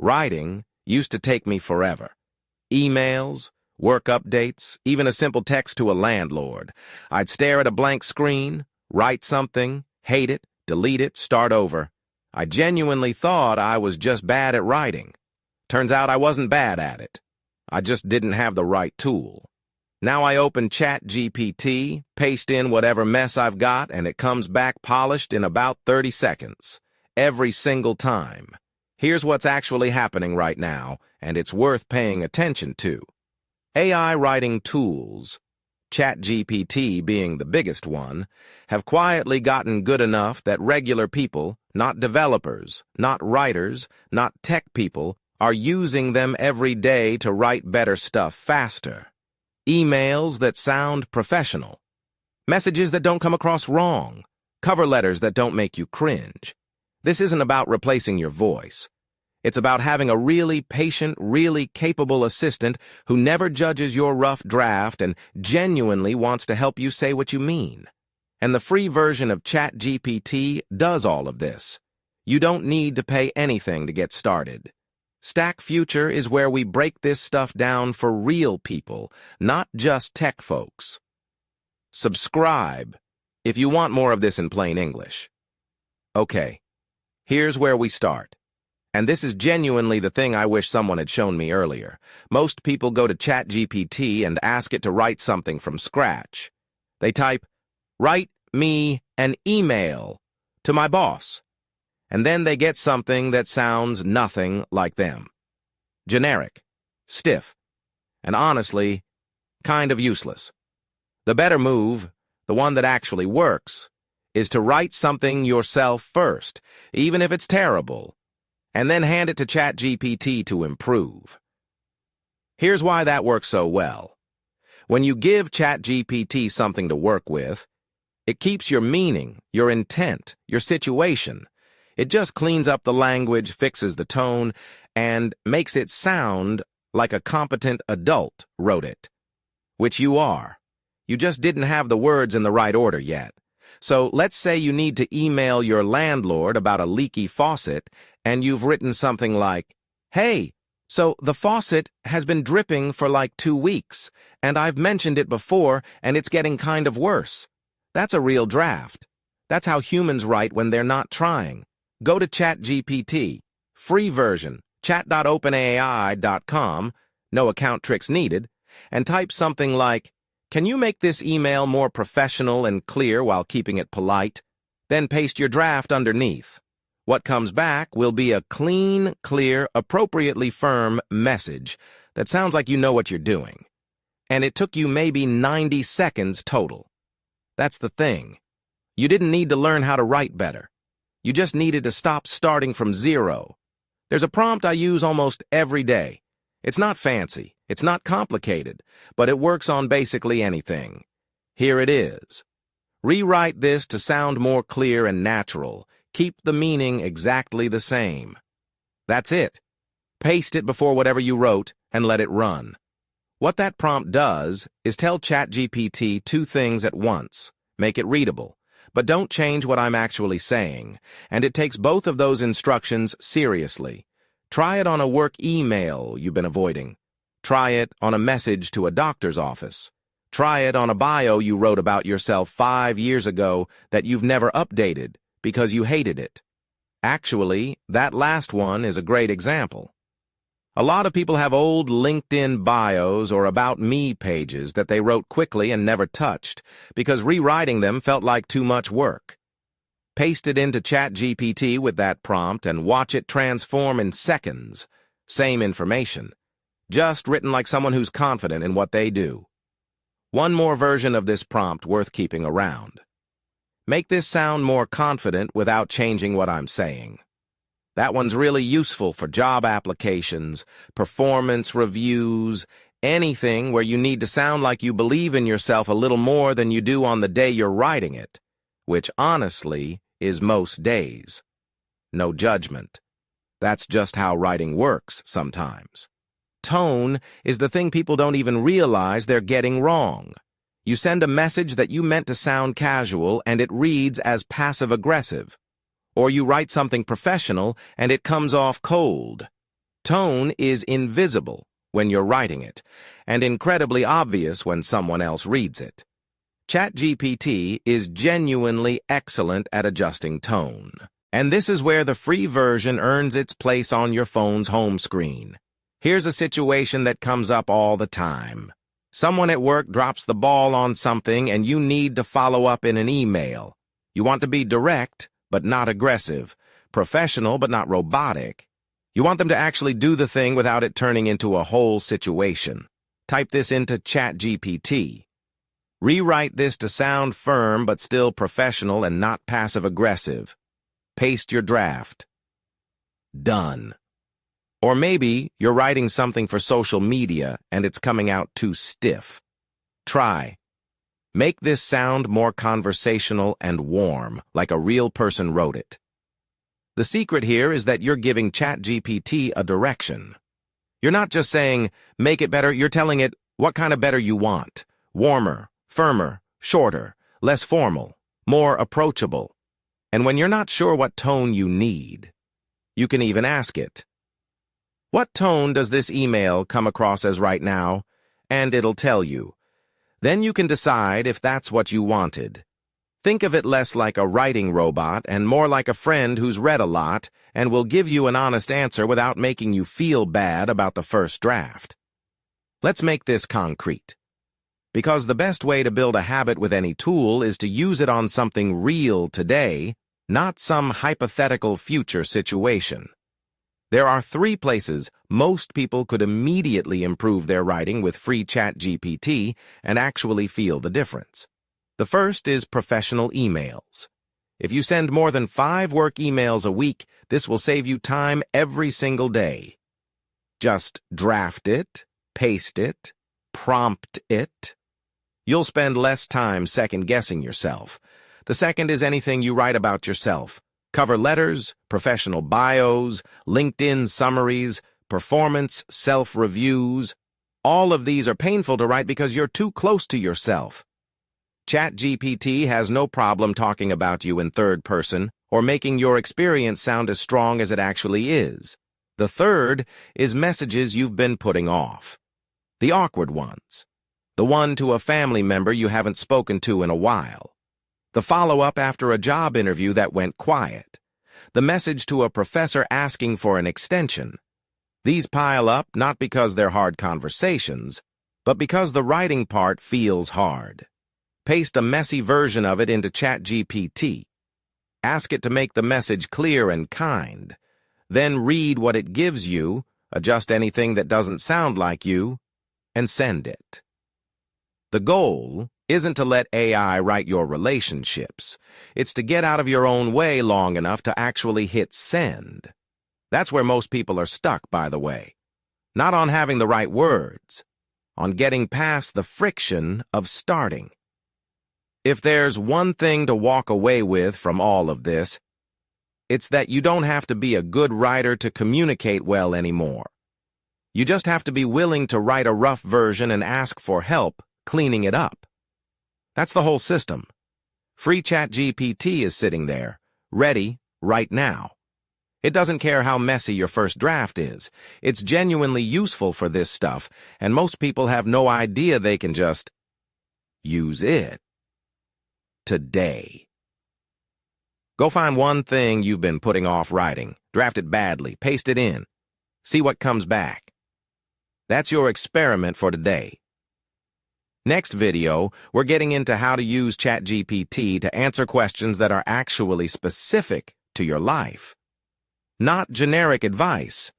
Writing used to take me forever. Emails, work updates, even a simple text to a landlord. I'd stare at a blank screen, write something, hate it, delete it, start over. I genuinely thought I was just bad at writing. Turns out I wasn't bad at it. I just didn't have the right tool. Now I open ChatGPT, paste in whatever mess I've got, and it comes back polished in about 30 seconds. Every single time. Here's what's actually happening right now, and it's worth paying attention to. AI writing tools, ChatGPT being the biggest one, have quietly gotten good enough that regular people, not developers, not writers, not tech people, are using them every day to write better stuff faster. Emails that sound professional. Messages that don't come across wrong. Cover letters that don't make you cringe. This isn't about replacing your voice. It's about having a really patient, really capable assistant who never judges your rough draft and genuinely wants to help you say what you mean. And the free version of ChatGPT does all of this. You don't need to pay anything to get started. Stack Future is where we break this stuff down for real people, not just tech folks. Subscribe if you want more of this in plain English. Okay, here's where we start. And this is genuinely the thing I wish someone had shown me earlier. Most people go to ChatGPT and ask it to write something from scratch. They type, "Write me an email to my boss." And then they get something that sounds nothing like them. Generic, stiff, and honestly, kind of useless. The better move, the one that actually works, is to write something yourself first, even if it's terrible, and then hand it to ChatGPT to improve. Here's why that works so well. When you give ChatGPT something to work with, it keeps your meaning, your intent, your situation. It just cleans up the language, fixes the tone, and makes it sound like a competent adult wrote it. Which you are. You just didn't have the words in the right order yet. So let's say you need to email your landlord about a leaky faucet, and you've written something like, "Hey, so the faucet has been dripping for like 2 weeks, and I've mentioned it before, and it's getting kind of worse." That's a real draft. That's how humans write when they're not trying. Go to ChatGPT, free version, chat.openai.com, no account tricks needed, and type something like, "Can you make this email more professional and clear while keeping it polite?" Then paste your draft underneath. What comes back will be a clean, clear, appropriately firm message that sounds like you know what you're doing. And it took you maybe 90 seconds total. That's the thing. You didn't need to learn how to write better. You just needed to stop starting from zero. There's a prompt I use almost every day. It's not fancy, it's not complicated, but it works on basically anything. Here it is. Rewrite this to sound more clear and natural. Keep the meaning exactly the same. That's it. Paste it before whatever you wrote and let it run. What that prompt does is tell ChatGPT 2 things at once. Make it readable. But don't change what I'm actually saying, and it takes both of those instructions seriously. Try it on a work email you've been avoiding. Try it on a message to a doctor's office. Try it on a bio you wrote about yourself 5 years ago that you've never updated because you hated it. Actually, that last one is a great example. A lot of people have old LinkedIn bios or About Me pages that they wrote quickly and never touched because rewriting them felt like too much work. Paste it into ChatGPT with that prompt and watch it transform in seconds. Same information, just written like someone who's confident in what they do. One more version of this prompt worth keeping around. Make this sound more confident without changing what I'm saying. That one's really useful for job applications, performance reviews, anything where you need to sound like you believe in yourself a little more than you do on the day you're writing it, which honestly is most days. No judgment. That's just how writing works sometimes. Tone is the thing people don't even realize they're getting wrong. You send a message that you meant to sound casual and it reads as passive-aggressive. Or you write something professional and it comes off cold. Tone is invisible when you're writing it, and incredibly obvious when someone else reads it. ChatGPT is genuinely excellent at adjusting tone. And this is where the free version earns its place on your phone's home screen. Here's a situation that comes up all the time. Someone at work drops the ball on something and you need to follow up in an email. You want to be direct, but not aggressive, professional, but not robotic. You want them to actually do the thing without it turning into a whole situation. Type this into ChatGPT. Rewrite this to sound firm but still professional and not passive-aggressive. Paste your draft. Done. Or maybe you're writing something for social media and it's coming out too stiff. Try. Make this sound more conversational and warm, like a real person wrote it. The secret here is that you're giving ChatGPT a direction. You're not just saying, make it better, you're telling it what kind of better you want. Warmer, firmer, shorter, less formal, more approachable. And when you're not sure what tone you need, you can even ask it, what tone does this email come across as right now? And it'll tell you. Then you can decide if that's what you wanted. Think of it less like a writing robot and more like a friend who's read a lot and will give you an honest answer without making you feel bad about the first draft. Let's make this concrete. Because the best way to build a habit with any tool is to use it on something real today, not some hypothetical future situation. There are 3 places most people could immediately improve their writing with free ChatGPT and actually feel the difference. The first is professional emails. If you send more than 5 work emails a week, this will save you time every single day. Just draft it, paste it, prompt it. You'll spend less time second-guessing yourself. The second is anything you write about yourself. Cover letters, professional bios, LinkedIn summaries, performance self-reviews. All of these are painful to write because you're too close to yourself. ChatGPT has no problem talking about you in third person or making your experience sound as strong as it actually is. The third is messages you've been putting off. The awkward ones. The one to a family member you haven't spoken to in a while. The follow-up after a job interview that went quiet. The message to a professor asking for an extension. These pile up not because they're hard conversations, but because the writing part feels hard. Paste a messy version of it into ChatGPT. Ask it to make the message clear and kind. Then read what it gives you, adjust anything that doesn't sound like you, and send it. The goal isn't to let AI write your relationships. It's to get out of your own way long enough to actually hit send. That's where most people are stuck, by the way. Not on having the right words, on getting past the friction of starting. If there's one thing to walk away with from all of this, it's that you don't have to be a good writer to communicate well anymore. You just have to be willing to write a rough version and ask for help cleaning it up. That's the whole system. Free ChatGPT is sitting there, ready right now. It doesn't care how messy your first draft is. It's genuinely useful for this stuff, and most people have no idea they can just use it. Today. Go find one thing you've been putting off writing, draft it badly, paste it in. See what comes back. That's your experiment for today. Next video, we're getting into how to use ChatGPT to answer questions that are actually specific to your life. Not generic advice,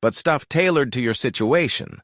but stuff tailored to your situation.